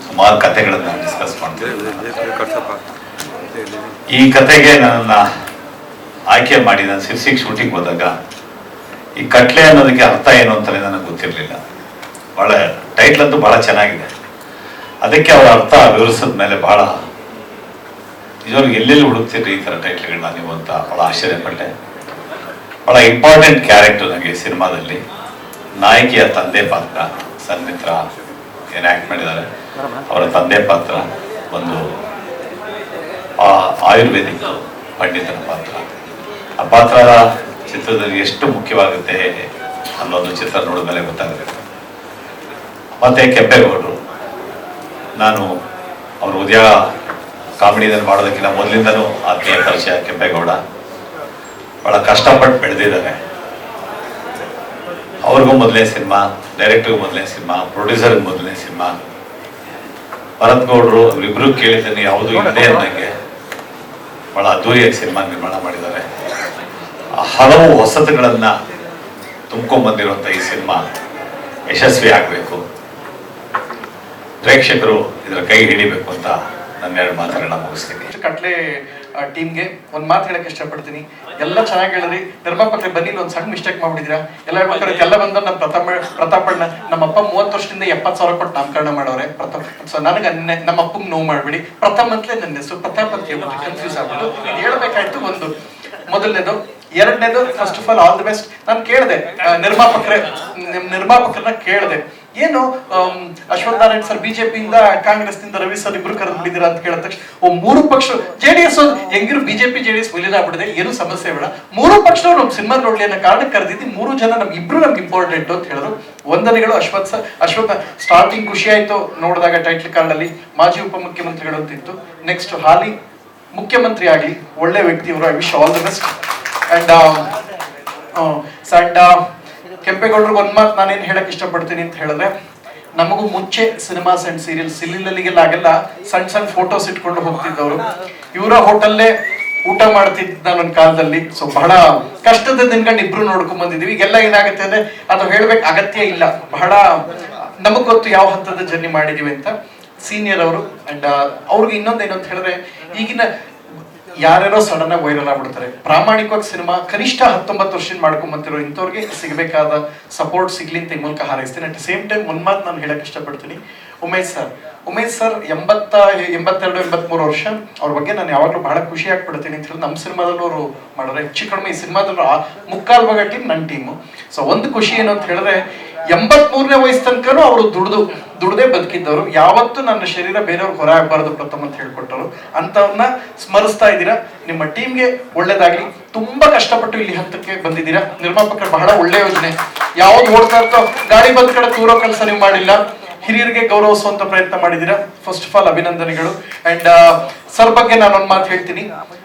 ಸುಮಾರು ಕಥೆಗಳನ್ನು ಡಿಸ್ಕಸ್ ಮಾಡ್ತಿದ್ರು. ಈ ಕತೆಗೆ ನನ್ನನ್ನು ಆಯ್ಕೆ ಮಾಡಿ ನಾನು ಸಿರ್ಸಿಗೆ ಶೂಟಿಂಗ್ ಹೋದಾಗ ಈ ಕಟ್ಲೆ ಅನ್ನೋದಕ್ಕೆ ಅರ್ಥ ಏನು ಅಂತಲೇ ನನಗೆ ಗೊತ್ತಿರಲಿಲ್ಲ. ಭಾಳ ಟೈಟ್ಲ್ ಅಂತೂ ಭಾಳ ಚೆನ್ನಾಗಿದೆ. ಅದಕ್ಕೆ ಅವರ ಅರ್ಥ ವಿವರಿಸಿದ ಮೇಲೆ ಭಾಳ ನಿಜವಾಗ್ಲೂ ಎಲ್ಲೆಲ್ಲಿ ಹುಡುಕ್ತಿದ್ರಿ ಈ ಥರ ಟೈಟ್ಲ್ಗಳನ್ನ ನೀವು ಅಂತ ಭಾಳ ಆಶ್ಚರ್ಯಪಟ್ಟೆ. ಭಾಳ ಇಂಪಾರ್ಟೆಂಟ್ ಕ್ಯಾರೆಕ್ಟರ್ ನನಗೆ ಸಿನಿಮಾದಲ್ಲಿ. ನಾಯಕಿಯ ತಂದೆ ಪಾತ್ರ ಸನ್ಮಿತ್ರ ಏನು ಆ್ಯಕ್ಟ್ ಮಾಡಿದ್ದಾರೆ. ಅವರ ತಂದೆ ಪಾತ್ರ ಒಂದು ಆಯುರ್ವೇದಿಕ್ ಪಂಡಿತರ ಪಾತ್ರ. ಆ ಪಾತ್ರ ಚಿತ್ರದಲ್ಲಿ ಎಷ್ಟು ಮುಖ್ಯವಾಗುತ್ತೆ ಅನ್ನೋದು ಚಿತ್ರ ನೋಡಿದ ಮೇಲೆ ಗೊತ್ತಾಗುತ್ತೆ. ಮತ್ತು ಕೆಂಪೇಗೌಡರು, ನಾನು ಅವರು ಉದಯ ಕಾಮಿಡಿನಲ್ಲಿ ಮಾಡೋದಕ್ಕಿಂತ ಮೊದಲಿಂದನೂ ಆತ್ಮೀಯ ಪರಿಚಯ. ಕೆಂಪೇಗೌಡ ಭಾಳ ಕಷ್ಟಪಟ್ಟು ಬೆಳೆದಿದ್ದಾರೆ. ಅವ್ರಿಗೂ ಮೊದಲನೇ ಸಿನಿಮಾ, ಡೈರೆಕ್ಟ್ರಿಗೂ ಮೊದಲನೇ ಸಿನಿಮಾ, ಪ್ರೊಡ್ಯೂಸರ್ಗೆ ಮೊದಲನೇ ಸಿನಿಮಾ. ಭರತ್ ಗೌಡರು ಅವರಿಬ್ಬರು ಕೇಳಿದ್ದೀನಿ ಯಾವುದು ಇಲ್ಲದೆ ಅನ್ನಂಗೆ ಭಾಳ ಅದ್ದೂರಿಯಾಗಿ ಸಿನಿಮಾ ನಿರ್ಮಾಣ ಮಾಡಿದ್ದಾರೆ. ಹಲವು ಹೊಸತುಗಳನ್ನು ತುಂಬ್ಕೊಂಡ್ಬಂದಿರುವಂಥ ಈ ಸಿನಿಮಾ ಯಶಸ್ವಿ ಆಗಬೇಕು, ಪ್ರೇಕ್ಷಕರು ಇದರ ಕೈ ಹಿಡಿಬೇಕು ಅಂತ ನನ್ನ 2 ಮಾತುಗಳನ್ನ ಮುಗಿಸ್ತೀನಿ. ಕಟ್ಲೆ ಟೀಮ್ಗೆ ಒಂದು ಮಾತು ಹೇಳಕ್ಕೆ ಇಷ್ಟಪಡ್ತೀನಿ. ಎಲ್ಲ ಚೆನ್ನಾಗಿ ಹೇಳಿದ್ರಿ. ನಿರ್ಮಾಪಕರೇ ಬನ್ನಿ, ಒಂದು ಸಣ್ಣ ಮಿಸ್ಟೇಕ್ ಮಾಡ್ಬಿಟ್ಟಿದ್ದೀರಾ. ಎಲ್ಲ ಹೇಳ್ಬೇಕಾದ್ರೆ ಎಲ್ಲ ಬಂದು ನಮ್ಮ ಪ್ರತಾಪಣ್ಣ ನಮ್ಮ ಅಪ್ಪ 30 ವರ್ಷದಿಂದ 70,000 ಕೊಟ್ಟು ನಾಮಕರಣ ಮಾಡೋರೆ ಪ್ರತಾಪ್. ಸೊ ನನಗೆ ನಮ್ಮ ಅಪ್ಪಂಗೆ ನೋವು ಮಾಡಬೇಡಿ. ಪ್ರಥಮ್ ಅಂತಲೇ ನನ್ನ ಹೆಸರು, ಪ್ರತಾಪ್ ಅಂತ ಹೇಳ್ಬಿಟ್ಟು ಕನ್ಫ್ಯೂಸ್ ಆಗ್ಬಿಟ್ಟು ಇದು ಹೇಳ್ಬೇಕಾಯ್ತು. ಒಂದು ಮೊದಲನೇದು. ಎರಡನೇದು, first of all the best. ನಾನು ಕೇಳಿದೆ ನಿರ್ಮಾಪಕರನ್ನ ಕೇಳಿದೆ, ಏನು ಅಶ್ವಥ್ ನಾರಾಯಣ್ ಸರ್ ಬಿಜೆಪಿಯಿಂದ, ಕಾಂಗ್ರೆಸ್ನಿಂದ ರವಿ ಸರ್ ಇಬ್ರು ಕರೆದು ಬಿಟ್ಟಿದ್ದೀರಾ ಅಂತ ಕೇಳಿದ ತಕ್ಷಣ ಮೂರು ಪಕ್ಷ JDS ಹೆಂಗಿರು ಬಿಜೆಪಿ JDS ವಿಲೀನ ಆಗ್ಬಿಡಿದೆ, ಏನು ಸಮಸ್ಯೆ ಬೇಡ, ಮೂರು ಪಕ್ಷದವ್ರು ನಮ್ ಸಿನಿಮಾ ನೋಡ್ಲಿ ಅನ್ನೋ ಕಾರಣಕ್ಕೆ ಕರೆದಿದ್ದು, ಮೂರು ಜನ ನಮ್ಗೆ ಇಂಪಾರ್ಟೆಂಟ್ ಅಂತ ಹೇಳಿದ್ರು. ವಂದನೆಗಳು ಅಶ್ವಥ್ ಸ್ಟಾರ್ಟಿಂಗ್ ಖುಷಿ ಆಯ್ತು ನೋಡಿದಾಗ ಟೈಟ್ಲ್ ಕಾರ್ಡ್ ಅಲ್ಲಿ ಮಾಜಿ ಉಪಮುಖ್ಯಮಂತ್ರಿಗಳು ಅಂತಿತ್ತು. ನೆಕ್ಸ್ಟ್ ಹಾಲಿ ಮುಖ್ಯಮಂತ್ರಿ ಆಗ್ಲಿ, ಒಳ್ಳೆ ವ್ಯಕ್ತಿ ಅವರು, I wish all the best. And ಕೆಂಪೇಗೌಡರಿಗೆ ಒಂದ್ ಮಾತು ನಾನೇನು ಹೇಳಕ್ ಇಷ್ಟಪಡ್ತೀನಿ ಅಂತ ಹೇಳಿದ್ರೆ, ನಮಗೂ ಮುಂಚೆ ಸಿನಿಮಾಸ್ ಅಂಡ್ ಸೀರಿಯಲ್ ಸಿಲಿಲಲ್ಲಿಗೆಲ್ಲ ಆಗೆಲ್ಲ ಸಣ್ಣ ಸಣ್ಣ ಫೋಟೋಸ್ ಇಟ್ಕೊಂಡು ಹೋಗ್ತಿದ್ದವರು. ಇವರ ಹೋಟೆಲ್ಲೇ ಊಟ ಮಾಡ್ತಿದ್ದ ನನ್ನ ಕಾಲದಲ್ಲಿ. ಸೊ ಬಹಳ ಕಷ್ಟದ ದಿನಗಳನ್ನ ಇಬ್ರು ನೋಡ್ಕೊಂಡ್ ಬಂದಿದೀವಿ. ಈಗೆಲ್ಲ ಏನಾಗುತ್ತೆ ಅಂದ್ರೆ ಅದು ಹೇಳ್ಬೇಕು ಅಗತ್ಯ ಇಲ್ಲ, ಬಹಳ ನಮಗ್ ಗೊತ್ತು ಯಾವ ಹಂತದ ಜರ್ನಿ ಮಾಡಿದೀವಿ ಅಂತ. ಸೀನಿಯರ್ ಅವರು. ಅಂಡ್ ಅವ್ರಿಗೆ ಇನ್ನೊಂದೇನು ಅಂತ ಹೇಳಿದ್ರೆ, ಈಗಿನ ಯಾರ್ಯಾರೋ ಸಡನ್ ಆಗಿ ವೈರಲ್ ಆಗ್ಬಿಡ್ತಾರೆ. ಪ್ರಾಮಾಣಿಕವಾಗಿ ಸಿನಿಮಾ ಕನಿಷ್ಠ 19 ವರ್ಷದಿಂದ ಮಾಡ್ಕೊಂಡ್ ಬಂತಿರೋ ಇಂಥವ್ರಿಗೆ ಸಿಗಬೇಕಾದ ಸಪೋರ್ಟ್ ಸಿಗ್ಲಿ ಅಂತ ಈ ಮೂಲಕ ಹಾರೈಸ್ತೀನಿ. ಅಟ್ ದ ಸೇಮ್ ಟೈಮ್ ಒಂದ್ ಮಾತು ನಾನು ಹೇಳಕ್ ಇಷ್ಟಪಡ್ತೀನಿ. ಉಮೇಶ್ ಸರ್ 82-83 ವರ್ಷ. ಅವ್ರ ಬಗ್ಗೆ ನಾನು ಯಾವಾಗಲೂ ಬಹಳ ಖುಷಿ ಆಗ್ಬಿಡ್ತೀನಿ ಅಂತ ಹೇಳಿ ನಮ್ಮ ಸಿನಿಮಾದಲ್ಲೂ ಅವರು ಮಾಡಿದ್ರೆ, ಹೆಚ್ಚು ಕಡಿಮೆ ಈ ಸಿನಿಮಾದಲ್ಲೂ ಮುಕ್ಕಾಲ್ ಭಾಗ ಟೀಮ್ ನನ್ನ ಟೀಮು. ಸೊ ಒಂದು ಖುಷಿ ಏನು ಅಂತ ಹೇಳಿದ್ರೆ, 83ನೇ ವಯಸ್ಸು ತನಕನೂ ಅವರು ದುಡ್ದೇ ಬದುಕಿದ್ದವರು. ಯಾವತ್ತೂ ನನ್ನ ಶರೀರ ಬೇರೆಯವ್ರಿಗೆ ಹೊರ ಆಗ್ಬಾರ್ದು ಪ್ರಥಮ ಅಂತ ಹೇಳ್ಕೊಟ್ಟರು. ಅಂತವ್ರನ್ನ ಸ್ಮರಿಸ್ತಾ ಇದ್ದೀರಾ. ನಿಮ್ಮ ಟೀಮ್ಗೆ ಒಳ್ಳೇದಾಗ್ಲಿ. ತುಂಬಾ ಕಷ್ಟಪಟ್ಟು ಇಲ್ಲಿ ಹಂತಕ್ಕೆ ಬಂದಿದ್ದೀರಾ. ನಿರ್ಮಾಪಕರು ಬಹಳ ಒಳ್ಳೆ ಯೋಜನೆ. ಯಾವ್ದು ಓಡ್ತಾ ಇರ್ತೋ ಗಾಡಿ ಬಂದ್ ಕಡೆ ತೂರೋ ಕೆಲಸ ನೀವು ಮಾಡಿಲ್ಲ. ಹಿರಿಯರಿಗೆ ಗೌರವಿಸುವಂತ ಪ್ರಯತ್ನ ಮಾಡಿದ್ದೀರಾ. ಫಸ್ಟ್ ಆಫ್ ಆಲ್ ಅಭಿನಂದನೆಗಳು. ಅಂಡ್ ಸರ್ ಬಗ್ಗೆ ನಾನು ಒಂದ್ ಮಾತು ಹೇಳ್ತೀನಿ.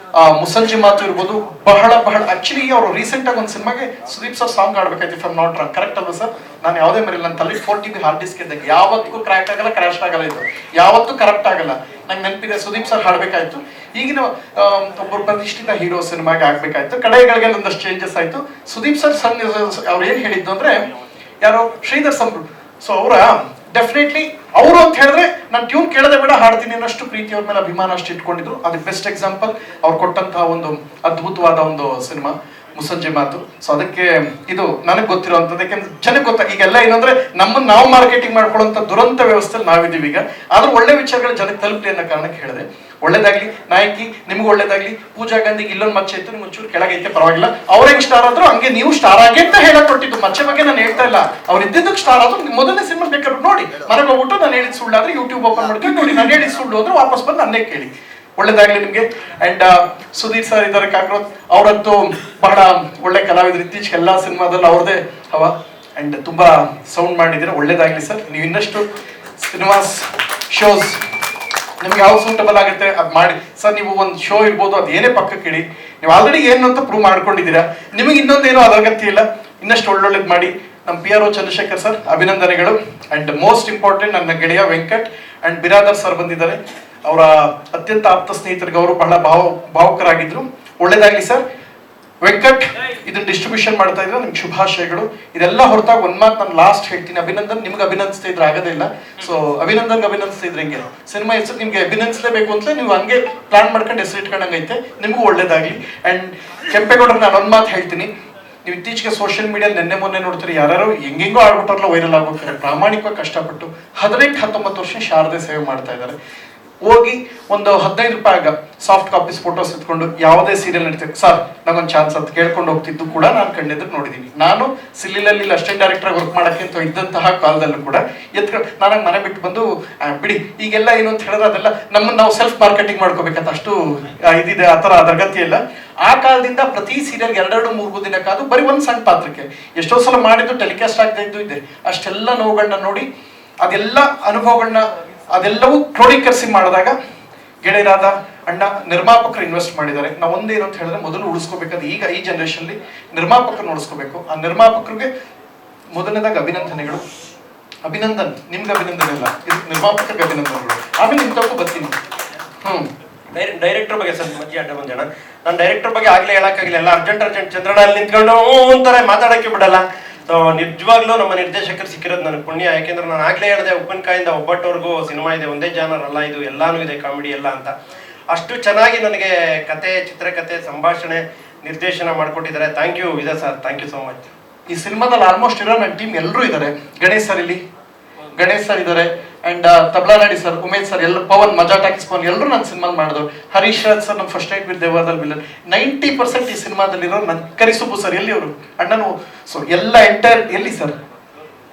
ಮುಸಂಜಿ ಮಾತು ಇರ್ಬೋದು, ಬಹಳ ಆಕ್ಚುಲಿ ಅವರು ರೀಸೆಂಟ್ ಆಗಿ ಒಂದು ಸಿನಿಮಾಗೆ ಸುದೀಪ್ ಸರ್ ಸಾಂಗ್ ಆಡ್ಬೇಕಾಯ್ತು, if I am not wrong. Correct ಅಲ್ವಾ ಸರ್? ನಾನು ಯಾವುದೇ ಮರಿಲ್ಲ, ನನ್ನ ತಲೆ 4 TB ಹಾರ್ಡ್ ಡಿಸ್ಕ್ ಇದ್ದಾಗ ಯಾವತ್ತೂ ಕ್ರ್ಯಾಕ್ ಆಗಲ್ಲ, ಕ್ರ್ಯಾಶ್ ಆಗಲ್ಲ, ಇದು ಯಾವತ್ತೂ ಕರೆಕ್ಟ್ ಆಗಲ್ಲ. ನಂಗೆ ನೆನಪಿದೆ, ಸುದೀಪ್ ಸರ್ ಹಾಡ್ಬೇಕಾಯ್ತು. ಈಗಿನ ಒಬ್ಬರು ಪ್ರತಿಷ್ಠಿತ ಹೀರೋ ಸಿನಿಮಾಗೆ ಆಗ್ಬೇಕಾಯ್ತು. ಕಡೆಗಳಿಗೆ ಒಂದಷ್ಟು ಚೇಂಜಸ್ ಆಯ್ತು. ಸುದೀಪ್ ಸರ್ ಅವ್ರು ಏನ್ ಹೇಳಿದ್ದು ಅಂದ್ರೆ, ಯಾರೋ ಶ್ರೀಧರ್ ಸಂಬ್ರು, ಸೊ ಅವರ ಡೆಫಿನೆಟ್ಲಿ ಅವರು ಅಂತ ಹೇಳಿದ್ರೆ ನಾನು ಟ್ಯೂನ್ ಕೇಳದೆ ಬೇಡ ಹಾಡ್ತೀನಿ ಅನ್ನೋಷ್ಟು ಪ್ರೀತಿ ಅವ್ರ ಮೇಲೆ ಅಭಿಮಾನ ಅಷ್ಟು ಇಟ್ಕೊಂಡಿದ್ರು. ಅದಕ್ಕೆ ಬೆಸ್ಟ್ ಎಕ್ಸಾಂಪಲ್ ಅವ್ರು ಕೊಟ್ಟಂತಹ ಒಂದು ಅದ್ಭುತವಾದ ಒಂದು ಸಿನಿಮಾ ಮುಸ್ಸಂಜೆ ಮಾತು. ಸೊ ಅದಕ್ಕೆ ಇದು ನನಗೆ ಗೊತ್ತಿರುವಂಥದ್ದು. ಯಾಕೆಂದ್ರೆ ಜನಕ್ಕೆ ಈಗೆಲ್ಲ ಏನಂದ್ರೆ ನಮ್ಮನ್ನ ನಾವು ಮಾರ್ಕೆಟಿಂಗ್ ಮಾಡ್ಕೊಳ್ಳುವಂತ ದುರಂತ ವ್ಯವಸ್ಥೆಯಲ್ಲಿ ನಾವಿದ್ದೀವಿ ಈಗ. ಆದ್ರೂ ಒಳ್ಳೆ ವಿಚಾರಗಳು ಜನಕ್ಕೆ ತಲುಪಲಿ ಅನ್ನೋ ಕಾರಣಕ್ಕೆ ಹೇಳಿದೆ. ಒಳ್ಳೇದಾಗ್ಲಿ ನಾಯಕಿ, ನಿಮ್ಗೆ ಒಳ್ಳೇದಾಗ್ಲಿ. ಪೂಜಾ ಗಾಂಧಿಗೆ ಇಲ್ಲೊಂದು ಮಚ್ಚೆ ಇತ್ತು, ನಿಮ್ಗೆ ಒಂಚೂರು ಕೆಳಗೈತೆ ಪರವಾಗಿಲ್ಲ. ಅವ್ರಿಗೆ ಸ್ಟಾರ್ ಆದ್ರು ಹಂಗೆ ನೀವು ಸ್ಟಾರ್ ಆಗಿ ಅಂತ ಹೇಳಕ್ ಕೊಟ್ಟಿದ್ದು. ಮಚ್ಚೆ ಬಗ್ಗೆ ನಾನು ಹೇಳ್ತಾ ಇಲ್ಲ, ಅವ್ರು ಇದ್ದಿದ್ದಕ್ಕೆ ಸ್ಟಾರ್ ಆದ್ರು. ಮೊದಲನೇ ಸಿನಿಮಾ ಬೇಕಾದ್ರೆ ನೋಡಿ, ಮನೆಗೆ ಹೋಗ್ಬಿಟ್ಟು ನಾನು ಹೇಳಿದ ಸುಳ್ಳಾದ್ರೆ ಯೂಟ್ಯೂಬ್ ಓಪನ್ ಮಾಡ್ತೀವಿ ನೋಡಿ, ನಾನು ಹೇಳಿದ ಸುಳ್ಳು ಅಂದ್ರೆ ವಾಪಸ್ ಬಂದು ನನ್ನೇ ಕೇಳಿ. ಒಳ್ಳೇದಾಗ್ಲಿ ನಿಮ್ಗೆ. ಅಂಡ್ ಸುಧೀರ್ ಸರ್ ಇದ್ದಾರೆ ಕಾಕ್ರೋತ್, ಅವರಂತೂ ಬಹಳ ಒಳ್ಳೆ ಕಲಾವಿದರು. ಇತ್ತೀಚೆಗೆ ಎಲ್ಲಾ ಸಿನಿಮಾದಲ್ಲಿ ಅವ್ರದೇ ಹವ. ಅಂಡ್ ತುಂಬಾ ಸೌಂಡ್ ಮಾಡಿದ್ದೀರಾ. ಒಳ್ಳೇದಾಗ್ಲಿ ಸರ್. ನೀವು ಇನ್ನಷ್ಟು ಸಿನಿಮಾಸ್ ಶೋಸ್ ನಿಮ್ಗೆ ಯಾವ ಸೂಟಬಲ್ ಆಗುತ್ತೆ ಅದು ಮಾಡಿ ಸರ್. ನೀವು ಒಂದು ಶೋ ಇರ್ಬೋದು, ಅದು ಏನೇ ಪಕ್ಕಕ್ಕೆ ಇಡಿ. ನೀವು ಆಲ್ರೆಡಿ ಏನು ಅಂತ ಪ್ರೂವ್ ಮಾಡ್ಕೊಂಡಿದ್ದೀರಾ. ನಿಮಗೆ ಇನ್ನೊಂದೇನೋ ಅದ್ರ ಅಗತ್ಯ ಇಲ್ಲ. ಇನ್ನಷ್ಟು ಒಳ್ಳೊಳ್ಳೇದು ಮಾಡಿ. ನಮ್ಮ PRO ಚಂದ್ರಶೇಖರ್ ಸರ್ ಅಭಿನಂದನೆಗಳು. ಅಂಡ್ ಮೋಸ್ಟ್ ಇಂಪಾರ್ಟೆಂಟ್ ನನ್ನ ಗೆಳೆಯ ವೆಂಕಟ್ ಅಂಡ್ ಬಿರಾದರ್ ಸರ್ ಬಂದಿದ್ದಾರೆ. ಅವರ ಅತ್ಯಂತ ಆಪ್ತ ಸ್ನೇಹಿತರಿಗೆ ಅವರು ಬಹಳ ಭಾವುಕರಾಗಿದ್ರು. ಒಳ್ಳೇದಾಗ್ಲಿ ಸರ್. ವೆಂಕಟ್ ಇದನ್ನ ಡಿಸ್ಟ್ರಿಬ್ಯೂಷನ್ ಮಾಡ್ತಾ ಇದ್ರೆ ನಿಮ್ಗೆ ಶುಭಾಶಯಗಳು. ಇದೆಲ್ಲ ಹೊರತಾಗ ಒಂದ್ ಮಾತು ನಾನು ಲಾಸ್ಟ್ ಹೇಳ್ತೀನಿ. ಅಭಿನಂದನ್ ನಿಮ್ಗೆ ಅಭಿನಂದಿಸ್ತಾ ಇದ್ರೆ ಆಗೋದೇ ಇಲ್ಲ. ಸೊ ಅಭಿನಂದನ್ಗೆ ಅಭಿನಂದಿಸ್ತಾ ಇದ್ರೆ ಹಿಂಗೆ ಸಿನಿಮಾ ಹೆಸರು ನಿಮ್ಗೆ ಅಭಿನಂದಿಸಲೇಬೇಕು ಅಂತ ನೀವು ಹಂಗೆ ಪ್ಲಾನ್ ಮಾಡ್ಕೊಂಡು ಹೆಸರು ಇಟ್ಕೊಂಡಂಗೈತೆ. ನಿಮಗೂ ಒಳ್ಳೇದಾಗ್ಲಿ. ಅಂಡ್ ಕೆಂಪೇಗೌಡರು ನಾನು ಒಂದ್ ಮಾತು ಹೇಳ್ತೀನಿ. ನೀವು ಇತ್ತೀಚೆಗೆ ಸೋಷಿಯಲ್ ಮೀಡಿಯಾ ನೆನ್ನೆ ಮೊನ್ನೆ ನೋಡ್ತೀರಿ, ಯಾರು ಹೆಂಗೆಂಗೋ ಆಡ್ಬಿಟ್ರಲ್ಲ ವೈರಲ್ ಆಗೋಗ್ತಾರೆ. ಪ್ರಾಮಾಣಿಕವಾಗಿ ಕಷ್ಟಪಟ್ಟು 18-19 ವರ್ಷ ಶಾರದೆ ಸೇವೆ ಮಾಡ್ತಾ ಇದ್ದಾರೆ. ಹೋಗಿ ಒಂದು 15 ರೂಪಾಯಿಗ ಸಾಫ್ಟ್ ಕಾಪೀಸ್ ಫೋಟೋಸ್ ಎತ್ಕೊಂಡು ಯಾವುದೇ ಸೀರಿಯಲ್ ನಡೀತದೆ ಸರ್ ನಂಗೊಂದು ಚಾನ್ಸ್ ಅಂತ ಕೇಳ್ಕೊಂಡು ಹೋಗ್ತಿದ್ದು ಕೂಡ ನಾನು ಕಣ್ಣೆದ್ರು ನೋಡಿದ್ದೀನಿ. ನಾನು ಸಿಲ್ಲಿಲಲ್ಲಿ ಅಸಿಸ್ಟೆಂಟ್ ಡೈರೆಕ್ಟರ್ ವರ್ಕ್ ಮಾಡಕ್ಕೆ ಅಂತ ಇದ್ದಂತಹ ಕಾಲದಲ್ಲೂ ಕೂಡ ನಾನು ಮನೆ ಬಿಟ್ಟು ಬಂದು ಬಿಡಿ ಈಗೆಲ್ಲ ಏನು ಅಂತ ಹೇಳಿದ್ರೆ ಅದೆಲ್ಲ ನಮ್ಮನ್ನು ನಾವು ಸೆಲ್ಫ್ ಮಾರ್ಕೆಟಿಂಗ್ ಮಾಡ್ಕೋಬೇಕಂತ ಅಷ್ಟು ಇದಿದೆ. ಆ ಥರ ಅದರ ಅಗತ್ಯ ಇಲ್ಲ. ಆ ಕಾಲದಿಂದ ಪ್ರತಿ ಸೀರಿಯಲ್ಗೆ 2-3 ದಿನ ಕಾದು ಬರೀ ಒಂದು ಸಣ್ಣ ಪಾತ್ರಕ್ಕೆ ಎಷ್ಟೋ ಸಲ ಮಾಡಿದ್ದು ಟೆಲಿಕಾಸ್ಟ್ ಆಗದೆ ಇದ್ದು ಇದೆ. ಅಷ್ಟೆಲ್ಲ ನೋವುಗಳನ್ನ ನೋಡಿ ಅದೆಲ್ಲ ಅನುಭವಗಳನ್ನ ಅದೆಲ್ಲವೂ ಕ್ರೋಢೀಕರಿಸಿ ಮಾಡಿದಾಗ ಗೆಳೆಯರಾದ ಅಣ್ಣ ನಿರ್ಮಾಪಕರು ಇನ್ವೆಸ್ಟ್ ಮಾಡಿದ್ದಾರೆ. ನಾವು ಒಂದೇನು ಅಂತ ಹೇಳಿದ್ರೆ ಮೊದಲು ಉಳಿಸ್ಕೋಬೇಕಾದ ಈಗ ಈ ಜನರೇಷನ್ಲಿ ನಿರ್ಮಾಪಕರನ್ನ ಉಳಿಸ್ಕೋಬೇಕು. ಆ ನಿರ್ಮಾಪಕರಿಗೆ ಮೊದಲನೇದಾಗ ಅಭಿನಂದನೆಗಳು. ಅಭಿನಂದನ್ ನಿಮ್ಗೆ ಅಭಿನಂದನೆ ಇಲ್ಲ, ಇದು ನಿರ್ಮಾಪಕರಿಗೆ ಅಭಿನಂದನೆಗಳು. ಆಮೇಲೆ ಇಂಥವ್ರು ಬರ್ತೀನಿ. ಡೈರೆಕ್ಟರ್ ಬಗ್ಗೆ ಸರ್ ಮಜ್ಜಿ ಅಡ್ಡ ಬಂದಣ. ನಾನು ಡೈರೆಕ್ಟರ್ ಬಗ್ಗೆ ಆಗ್ಲೇ ಹೇಳಕ್ಕಾಗಿಲ್ಲ. ಎಲ್ಲ ಅರ್ಜೆಂಟ್ ಚಂದ್ರನಲ್ಲಿ ನಿಂತ್ಕೊಂಡು ಅಂತಾರೆ, ಮಾತಾಡಕ್ಕೆ ಬಿಡಲ್ಲ. ನಿಜವಾಗ್ಲೂ ನಮ್ಮ ನಿರ್ದೇಶಕರು ಸಿಕ್ಕಿರೋದು ನನಗೆ ಪುಣ್ಯ. ಯಾಕೆಂದ್ರೆ ನಾನು ಆಗ್ಲೇ ಹೇಳಿದೆ, ಉಪ್ಪಿನಕಾಯಿಂದ ಒಬ್ಬಟ್ಟವರೆಗೂ ಸಿನಿಮಾ ಇದೆ, ಒಂದೇ ಜಾನರ್ ಅಲ್ಲ ಇದು, ಎಲ್ಲಾನು ಇದೆ, ಕಾಮಿಡಿ ಎಲ್ಲ ಅಂತ. ಅಷ್ಟು ಚೆನ್ನಾಗಿ ನನಗೆ ಕತೆ, ಚಿತ್ರಕಥೆ, ಸಂಭಾಷಣೆ, ನಿರ್ದೇಶನ ಮಾಡಿಕೊಟ್ಟಿದ್ದಾರೆ. ಥ್ಯಾಂಕ್ ಯು ಇದೆ sir, thank you so much. ಈ ಸಿನಿಮಾದಲ್ಲಿ ಆಲ್ಮೋಸ್ಟ್ ಇರೋ ನನ್ನ ಟೀಮ್ ಎಲ್ಲರೂ ಇದ್ದಾರೆ. ಗಣೇಶ್ ಸರ್ ಇದ್ದಾರೆ. And Tabla Nani sir, Umesh sir, ಎಲ್ಲ ಪವನ್ ಮಜಾ ಟಾಕಿಸ್ ಪವನ್ ಎಲ್ಲರೂ ನನ್ನ ಸಿನಿಮಾ ಮಾಡಿದ್ರು. ಹರೀಶ್ ರಾಜ್ ಸರ್ ನಮ್ಮ ಫಸ್ಟ್ ನೈಟ್ ವಿತ್ ದೇವಾದಲ್ಲಿ ವಿಲನ್. 90% ಈ ಸಿನಿಮಾದಲ್ಲಿರೋ ನನ್ನ ಕರಿಸುಬ್ಬು ಸರ್ ಎಲ್ಲಿ ಅವರು ಅಣ್ಣನು. ಸೊ ಎಲ್ಲ ಎಂಟೈರ್ ಎಲ್ಲಿ ಸರ್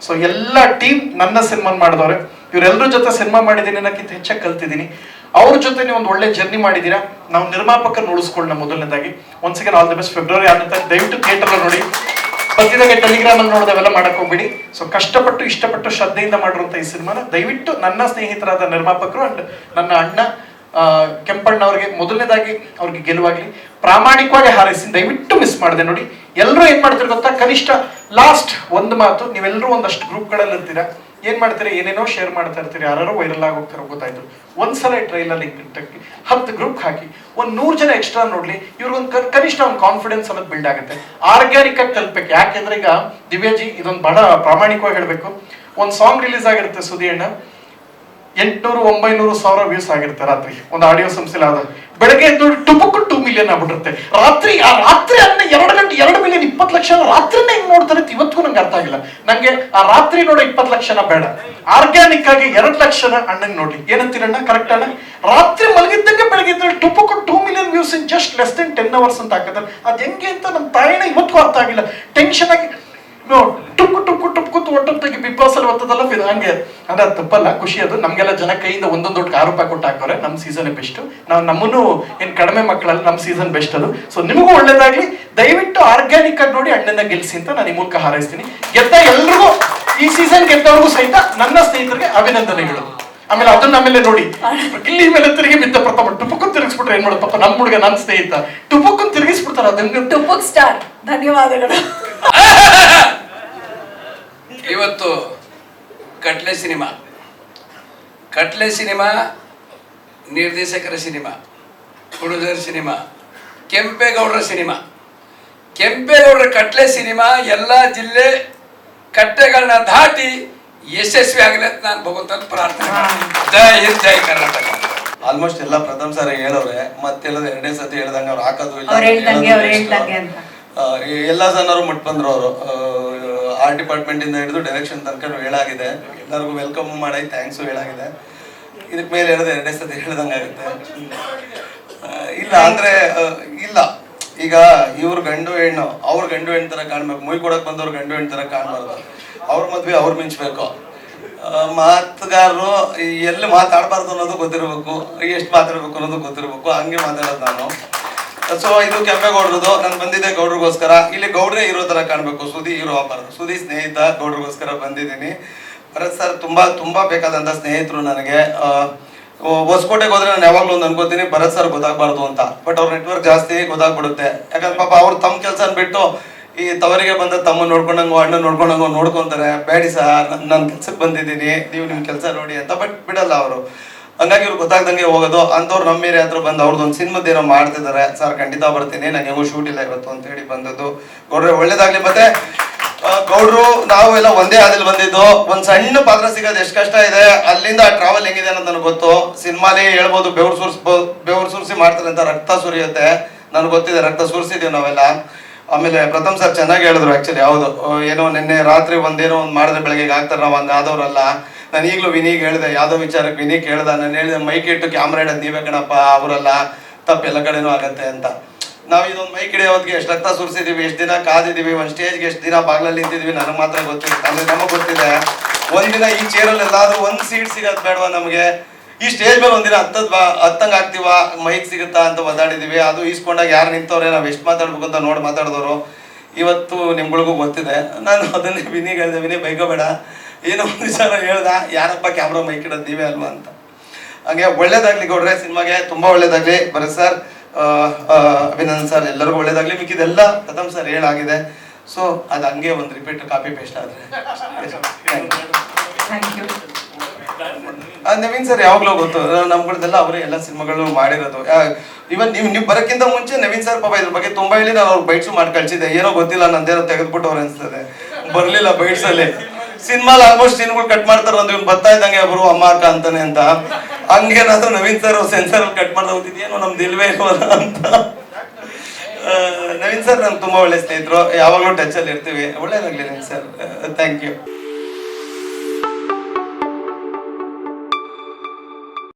ಸೊ ಎಲ್ಲ ಟೀಮ್ ನನ್ನ ಸಿನಿಮಾ ಮಾಡಿದವ್ರೆ. ಇವರೆಲ್ಲರ ಜೊತೆ ಸಿನಿಮಾ ಮಾಡಿದ್ದೀನಿ ಅನ್ನೋಕ್ಕಿಂತ ಹೆಚ್ಚಾಗಿ ಕಲ್ತಿದ್ದೀನಿ. ಅವ್ರ ಜೊತೆ ನೀವು ಒಂದು ಒಳ್ಳೆ ಜರ್ನಿ ಮಾಡಿದ್ದೀರಾ. ನಾವು ನಿರ್ಮಾಪಕರನ್ನ ಉಳಿಸ್ಕೊಳ್ಳೋಣ ಮೊದಲನೇದಾಗಿ. Once again all the best. February 6ನೇ ತಾರೀಕು ದಯವಿಟ್ಟು ಥಿಯೇಟರ್ ನೋಡಿ. ಬಂದಿದಾಗ ಟೆಲಿಗ್ರಾಮ್ ಅಲ್ಲಿ ನೋಡಿದವೆಲ್ಲ ಮಾಡಕ್ ಹೋಗ್ಬಿಡಿ. ಸೊ ಕಷ್ಟಪಟ್ಟು ಇಷ್ಟಪಟ್ಟು ಶ್ರದ್ಧೆಯಿಂದ ಮಾಡಿರುವಂತ ಈ ಸಿನಿಮಾನ ದಯವಿಟ್ಟು ನನ್ನ ಸ್ನೇಹಿತರಾದ ನಿರ್ಮಾಪಕರು ಅಂಡ್ ನನ್ನ ಅಣ್ಣ ಕೆಂಪಣ್ಣ ಅವ್ರಿಗೆ ಮೊದಲನೇದಾಗಿ ಅವ್ರಿಗೆ ಗೆಲುವಾಗ್ಲಿ ಪ್ರಾಮಾಣಿಕವಾಗಿ ಹಾರೈಸಿ. ದಯವಿಟ್ಟು ಮಿಸ್ ಮಾಡಿದೆ ನೋಡಿ. ಎಲ್ಲರೂ ಏನ್ ಮಾಡ್ತೀರಿ ಗೊತ್ತಾ, ಕನಿಷ್ಠ ಲಾಸ್ಟ್ ಒಂದು ಮಾತು, ನೀವೆಲ್ಲರೂ ಒಂದಷ್ಟು ಗ್ರೂಪ್ಗಳಲ್ಲಿ ಇರ್ತೀರಾ, ಏನ್ ಮಾಡ್ತೀರಿ, ಏನೇನೋ ಶೇರ್ ಮಾಡ್ತಾ ಇರ್ತೀರಿ, ಯಾರು ವೈರಲ್ ಆಗಿ ಹೋಗ್ತಾರೋ ಗೊತ್ತಾಯ್ತು. ಒಂದ್ಸಲ ಟ್ರೈಲರ್ ಲಿಂಕ್ 10 ಗ್ರೂಪ್ ಹಾಕಿ, 100 ಜನ ಎಕ್ಸ್ಟ್ರಾ ನೋಡ್ಲಿ, ಇವ್ರಿಗೊಂದು ಕನಿಷ್ಠ ಒಂದು ಕಾನ್ಫಿಡೆನ್ಸ್ ಅನ್ನೋದು ಬಿಲ್ಡ್ ಆಗುತ್ತೆ. ಆರ್ಗ್ಯಾನಿಕ್ ಆಗಿ ತಲುಪಬೇಕು. ಯಾಕೆಂದ್ರೆ ಈಗ ದಿವ್ಯಾಜಿ ಇದೊಂದು ಬಹಳ ಪ್ರಾಮಾಣಿಕವಾಗಿ ಹೇಳ್ಬೇಕು, ಒಂದು ಸಾಂಗ್ ರಿಲೀಸ್ ಆಗಿರುತ್ತೆ ಸುದಿ ಅಣ್ಣ, 800-900 ವ್ಯೂಸ್ ಆಗಿರುತ್ತೆ ರಾತ್ರಿ ಒಂದು ಆಡಿಯೋ ಸಂಸ್ಥೆಲಿ. ಆದ ಬೆಳಗ್ಗೆ ಎದ್ದು ಟುಪುಕ್ಕು 2 ಮಿಲಿಯನ್ ಆಗ್ಬಿಟ್ಟಿರುತ್ತೆ. ರಾತ್ರಿ ಅನ್ನ 2 ಗಂಟೆ 2 ಮಿಲಿಯನ್ 20 ಲಕ್ಷ ರಾತ್ರಿನೇ ಹೆಂಗ್ ನೋಡ್ತಾರೆ ಇವತ್ತಿಗೂ ನಂಗೆ ಅರ್ಥ ಆಗಿಲ್ಲ. ನಂಗೆ ಆ ರಾತ್ರಿ ನೋಡೋ 20 ಲಕ್ಷನ ಬೇಡ, ಆರ್ಗ್ಯಾನಿಕ್ ಆಗಿ 2 ಲಕ್ಷನ ಅಣ್ಣಂಗ್ ನೋಡ್ಲಿ. ಏನಂತೀರಣ್ಣ, ಕರೆಕ್ಟ್ ಅಣ್ಣ? ರಾತ್ರಿ ಮಲಗಿದ್ದಂಗೆ ಬೆಳಗ್ಗೆ ಟುಪುಕ್ಕು 2 million views in just less than 10 hours ಅಂತ ಹಾಕಿದ್ರೆ ಅದ್ ಹೆಂಗೆ ಅಂತ ನಮ್ಮ ತಾಯಿನ ಇವತ್ತಿಗೂ ಅರ್ಥ ಆಗಿಲ್ಲ. ಟೆನ್ಷನ್ ಆಗಿ tuk tuk tuk ಒಟ್ಟೊತ್ತಾಗಿ big boss ಅಲ್ಲಿ ಒತ್ತದಲ್ಲ ಹಂಗೆ ಅಂದ್ರೆ ಅದು ತಪ್ಪಲ್ಲ, ಖುಷಿ ಅದು. ನಮ್ಗೆಲ್ಲ ಜನ ಕೈಯಿಂದ ಒಂದೊಂದು ದೊಡ್ಡ ₹6 ಕೊಟ್ಟು ಹಾಕೋರೆ. ನಮ್ಮ ಸೀಸನ್ ಬೆಸ್ಟ್. ನಾವು ನಮ್ಮನ್ನು ಏನ್ ಕಡಿಮೆ ಮಕ್ಕಳಲ್ಲ, ನಮ್ಮ ಸೀಸನ್ ಬೆಸ್ಟ್ ಅದು. ಸೊ ನಿಮಗೂ ಒಳ್ಳೇದಾಗ್ಲಿ. ದಯವಿಟ್ಟು ಆರ್ಗ್ಯಾನಿಕ್ ಆಗಿ ನೋಡಿ ಅಣ್ಣನ ಗೆಲ್ಸಿ ಅಂತ ನಾನು ಈ ಮೂಲಕ ಹಾರೈಸ್ತೀನಿ. ಗೆದ್ದ ಎಲ್ರಿಗೂ, ಈ ಸೀಸನ್ ಗೆದ್ದವ್ರಿಗೂ ಸಹಿತ ನನ್ನ ಸ್ನೇಹಿತರಿಗೆ ಅಭಿನಂದನೆಗಳು. ಆಮೇಲೆ ಅದನ್ನ ಆಮೇಲೆ ನೋಡಿ, ಗಿಲ್ಲಿ ಮೇಲೆ ತಿರುಗಿ ಬಿದ್ದ ಪ್ರಥಮ ಟುಪುಕು ತಿರುಗಿಸ್ಬಿಟ್ರೆ ಏನ್ ಮಾಡೋದು ಪಾಪ, ನಮ್ಮ ಹುಡುಗ ನನ್ನ ಸ್ನೇಹಿತ ಟುಪುಕು ತಿರುಗಿಸ್ಬಿಡ್ತಾರ. ಅದನ್ನ ಟುಪುಕ್ ಸ್ಟಾರ್ ಧನ್ಯವಾದಗಳು. ಇವತ್ತು ಕಟ್ಲೆ ಸಿನಿಮಾ ನಿರ್ದೇಶಕರ ಸಿನಿಮಾ, ಪ್ರೊಡ್ಯೂಸರ್ ಸಿನಿಮಾ, ಕೆಂಪೇಗೌಡರ ಸಿನಿಮಾ. ಕೆಂಪೇಗೌಡರ ಕಟ್ಲೆ ಸಿನಿಮಾ ಎಲ್ಲ ಜಿಲ್ಲೆ ಕಟ್ಟೆಗಳನ್ನ ದಾಟಿ ಯಶಸ್ವಿ ಆಗಲಿ ಅಂತ ನಾನು ಭಗವಂತನ ಪ್ರಾರ್ಥನೆ ಮಾಡ್ತೀನಿ. ಜೈ ಹಿಂದ್, ಜೈ ಕರ್ನಾಟಕ. ಆಲ್ಮೋಸ್ಟ್ ಎಲ್ಲ ಪ್ರಥಮ ಸಾರಿ ಹೇಳವ್ರೆ, ಮತ್ತೆಲ್ಲದ 2ನೇ ಸತಿ ಹೇಳ್ದಂಗೆ ಅವ್ರು ಹಾಕೋದು ಇಲ್ಲ. ಎಲ್ಲ ಜನರು ಮುಟ್ ಬಂದ್ರು. ಅವರು ಆರ್ಟ್ ಡಿಪಾರ್ಟ್ಮೆಂಟ್ ಇಂದ ಹಿಡಿದು ಡೈರೆಕ್ಷನ್ ತನಕ ಹೇಳಾಗಿದೆ. ಎಲ್ಲರಿಗೂ ವೆಲ್ಕಮ್ ಮಾಡಿ ಥ್ಯಾಂಕ್ಸು ಹೇಳಾಗಿದೆ. ಇದಕ್ ಮೇಲೆ ಹೇಳಿದ್ರೆ 2ನೇ ಸತಿ ಹೇಳ್ದಂಗಾಗುತ್ತೆ. ಇಲ್ಲ ಅಂದ್ರೆ ಇಲ್ಲ, ಈಗ ಇವ್ರ ಗಂಡು ಹೆಣ್ಣು, ಅವ್ರ ಗಂಡು ಹೆಣ್ಣು ತರ ಕಾಣ್ಬೇಕು. ಮುಯ್ ಕೊಡಕ್ ಬಂದವ್ರ ಗಂಡು ಹೆಣ್ಣು ತರ ಕಾಣ್ಬಾರ್ದು. ಅವ್ರ ಮದ್ವೆ ಅವ್ರು ಮಿಂಚ್ಬೇಕು. ಮಾತುಗಾರರು ಎಲ್ಲಿ ಮಾತಾಡ್ಬಾರ್ದು ಅನ್ನೋದು ಗೊತ್ತಿರ್ಬೇಕು, ಎಷ್ಟು ಮಾತಾಡ್ಬೇಕು ಅನ್ನೋದು ಗೊತ್ತಿರ್ಬೇಕು. ಹಂಗೆ ಮಾತಾಡೋದು ನಾನು. ಸೊ ಇದು ಕೆಂಪೇಗೌಡ್ರದು. ನಾನು ಬಂದಿದ್ದೆ ಗೌಡ್ರಿಗೋಸ್ಕರ. ಇಲ್ಲಿ ಗೌಡ್ರೆ ಇರೋ ತರ ಕಾಣ್ಬೇಕು, ಸುದಿ ಹೀರೋ ಆಗ್ಬಾರ್ದು. ಸುದಿ ಸ್ನೇಹಿತ, ಗೌಡ್ರಿಗೋಸ್ಕರ ಬಂದಿದ್ದೀನಿ. ಭರತ್ ಸರ್ ತುಂಬಾ ಬೇಕಾದಂತ ಸ್ನೇಹಿತರು ನನಗೆ. ಹೊಸಕೋಟೆಗೆ ಹೋದ್ರೆ ನಾನು ಯಾವಾಗ್ಲೂ ಒಂದು ಅನ್ಕೋತೀನಿ, ಭರತ್ ಸರ್ ಗೊತ್ತಾಗ್ಬಾರ್ದು ಅಂತ. ಬಟ್ ಅವ್ರ ನೆಟ್ವರ್ಕ್ ಜಾಸ್ತಿ ಗೊತ್ತಾಗ್ಬಿಡುತ್ತೆ. ಯಾಕಂದ್ರೆ ಪಾಪ ಅವ್ರು ತಮ್ಮ ಕೆಲಸ ಬಿಟ್ಟು ಈ ತವರಿಗೆ ಬಂದ ತಮ್ಮ ನೋಡ್ಕೊಂಡಂಗೋ ಅಣ್ಣ ನೋಡ್ಕೊಂಡಂಗೋ ನೋಡ್ಕೊಂತಾರೆ. ಬೇಡಿ ಸರ್, ನಾನು ಕೆಲ್ಸಕ್ಕೆ ಬಂದಿದ್ದೀನಿ, ನೀವು ನಿಮ್ ಕೆಲಸ ನೋಡಿ ಅಂತ. ಬಟ್ ಬಿಡಲ್ಲ ಅವರು. ಹಂಗಾಗಿ ಇವ್ರು ಗೊತ್ತಾಗ್ದಂಗೆ ಹೋಗೋದು. ಅಂಥವ್ರು ನಮ್ಮ ಏರಿಯಾ ಹತ್ರ ಬಂದು ಅವ್ರದ್ದೊಂದು ಸಿನಿಮಾದ ಏನೋ ಮಾಡ್ತಿದ್ದಾರೆ. ಸರ್ ಖಂಡಿತ ಬರ್ತೀನಿ, ನನಗೆ ಹೆಂಗೋ ಶೂಟ್ ಇಲ್ಲ ಇವತ್ತು ಅಂತ ಹೇಳಿ ಬಂದದ್ದು. ಗೌಡ್ರೆ ಒಳ್ಳೇದಾಗ್ಲಿ. ಮತ್ತೆ ಗೌಡ್ರು ನಾವು ಎಲ್ಲ ಒಂದೇ ಹಾದಿಲಿ ಬಂದಿದ್ದು. ಒಂದ್ ಸಣ್ಣ ಪಾತ್ರ ಸಿಗೋದು ಎಷ್ಟು ಕಷ್ಟ ಇದೆ, ಅಲ್ಲಿಂದ ಟ್ರಾವೆಲ್ ಹೆಂಗಿದೆ ಅನ್ನೋದು ನನಗೆ ಗೊತ್ತು. ಸಿನಿಮಾಲಿ ಹೇಳ್ಬೋದು ಬೆವರು ಸುರಿಸಿ ಮಾಡ್ತಾರೆ ಅಂತ, ರಕ್ತ ಸುರಿಯುತ್ತೆ. ನನಗೆ ಗೊತ್ತಿದೆ, ರಕ್ತ ಸುರಿಸಿದೀವಿ ನಾವೆಲ್ಲ. ಆಮೇಲೆ ಪ್ರಥಮ್ ಸರ್ ಚೆನ್ನಾಗಿ ಹೇಳಿದ್ರು. ಆಕ್ಚುಲಿ ಹೌದು, ಏನೋ ನಿನ್ನೆ ರಾತ್ರಿ ಒಂದೇನೋ ಒಂದು ಮಾಡಿದ್ರೆ ಬೆಳಗ್ಗೆ ಆಗ್ತಾರೆ, ನಾವು ಹಂಗೆ ಆದವ್ರಲ್ಲ. ನಾನು ಈಗಲೂ ವಿನಿಗೆ ಹೇಳಿದೆ, ಯಾವುದೋ ವಿಚಾರಕ್ಕೆ ವಿನಿ ಕೇಳ್ದ. ನಾನು ಹೇಳಿದೆ ಮೈಕ್ ಇಟ್ಟು ಕ್ಯಾಮ್ರಾ ಇಡೋದು ನೀವೇ ಕಣಪ್ಪ, ಅವರೆಲ್ಲ ತಪ್ಪು ಎಲ್ಲ ಕಡೆನೂ ಆಗತ್ತೆ ಅಂತ. ನಾವು ಇದೊಂದು ಮೈಕ್ ಹಿಡಿಯೋದಕ್ಕೆ ಎಷ್ಟು ರಕ್ತ ಸುರಿಸಿದೀವಿ, ಎಷ್ಟು ದಿನ ಕಾದಿದ್ದೀವಿ, ಒಂದು ಸ್ಟೇಜ್ಗೆ ಎಷ್ಟು ದಿನ ಬಾಗ್ಲಲ್ಲಿ ನಿಂತಿದ್ವಿ, ನನಗೆ ಮಾತ್ರ ಗೊತ್ತಿರುತ್ತೆ. ಅಂದರೆ ನಮಗೆ ಗೊತ್ತಿದೆ. ಒಂದಿನ ಈ ಚೇರಲ್ಲಿ ಎಲ್ಲಾದ್ರೂ ಒಂದು ಸೀಟ್ ಸಿಗೋದು ಬೇಡವಾ ನಮಗೆ? ಈ ಸ್ಟೇಜ್ ಮೇಲೆ ಒಂದಿನ ಹತ್ತಂಗೆ ಆಗ್ತೀವ, ಮೈಕ್ ಸಿಗುತ್ತಾ ಅಂತ ಒದ್ದಾಡಿದೀವಿ. ಅದು ಈಸ್ಕೊಂಡಾಗ ಯಾರು ನಿಂತವ್ರೆ, ನಾವು ಎಷ್ಟು ಮಾತಾಡ್ಬೇಕು ಅಂತ ನೋಡಿ ಮಾತಾಡಿದವರು. ಇವತ್ತು ನಿಮ್ಗಳಿಗೂ ಗೊತ್ತಿದೆ. ನಾನು ಅದನ್ನೇ ವಿನಿಗೆ ಹೇಳಿದೆ, ವಿನಿ ಬೈಕೋಬೇಡ, ಏನೋ ಒಂದು ವಿಚಾರ ಹೇಳ್ದ, ಯಾರಪ್ಪ ಕ್ಯಾಮ್ರಾ ಮೈಕ್ ಇಡೋದು ನೀವೇ ಅಲ್ವಾ ಅಂತ. ಹಾಗೆ ಒಳ್ಳೇದಾಗ್ಲಿ ಗೌಡ್ರೆ, ಸಿನಿಮಾಗೆ ತುಂಬಾ ಒಳ್ಳೇದಾಗ್ಲಿ. ಭರತ್ ಸರ್, ಅಭಿನಂದನ್ ಸರ್, ಎಲ್ಲರಿಗೂ ಒಳ್ಳೇದಾಗ್ಲಿ. ಮಿಕ್ಕಿದೆಲ್ಲ ಪ್ರಥಮ್ ಸರ್ ಹೇಳಾಗಿದೆ. ಸೊ ಅದು ಹಂಗೆ ಒಂದು ರಿಪೀಟ್ ಕಾಪಿ ಪೇಸ್ಟ್ ಆದ್ರೆ. ನವೀನ್ ಸರ್ ಯಾವಾಗ್ಲೂ ಗೊತ್ತು, ನಮ್ಗಳದೆಲ್ಲ ಅವರೇ ಎಲ್ಲ ಸಿನಿಮಾಗಳು ಮಾಡಿರೋದು. ಇವನ್ ನೀವು ಬರೋಕ್ಕಿಂತ ಮುಂಚೆ ನವೀನ್ ಸರ್ ಪಾಪ ಇದ್ರ ಬಗ್ಗೆ ತುಂಬಾ ಹೇಳಿ ನಾನು ಅವ್ರಿಗೆ ಬೈಟ್ಸು ಮಾಡಿ ಕಳ್ಸಿದ್ದೆ. ಏನೋ ಗೊತ್ತಿಲ್ಲ, ನಂದೇನೋ ತೆಗೆದ್ಬಿಟ್ಟು ಅವ್ರು ಅನ್ಸ್ತದೆ, ಬರ್ಲಿಲ್ಲ ಬೈಟ್ಸಲ್ಲಿ. ಸಿನಿಮಾಲ್ ಆಲ್ಮೋಸ್ಟ್ ಸೀನ್ಗಳು ಕಟ್ ಮಾಡ್ತಾರೆ, ಒಂದು ಇವ್ನು ಬರ್ತಾ ಇದ್ದಂಗೆ ಒಬ್ರು ಅಮ್ಮ ಅಕ್ಕ ಅಂತಾನೆ ಅಂತ. ಹಂಗೇನಾದ್ರು ನವೀನ್ ಸರ್ ಸೆನ್ಸರ್ ಅಲ್ಲಿ ಕಟ್ ಮಾಡ್ತಾ ಹೋಗ್ತಿದ್, ಏನೋ ನಮ್ದು ಇಲ್ವೇ ಇಲ್ವಲ್ಲ ಅಂತ. ನವೀನ್ ಸರ್ ನಮ್ಗೆ ತುಂಬಾ ಒಳ್ಳೆ ಸ್ನೇಹಿತರು, ಯಾವಾಗ್ಲೂ ಟಚ್ ಅಲ್ಲಿ ಇರ್ತೀವಿ. ಒಳ್ಳೇದಾಗ್ಲಿ ನವೀನ್ ಸರ್, ಥ್ಯಾಂಕ್ ಯು.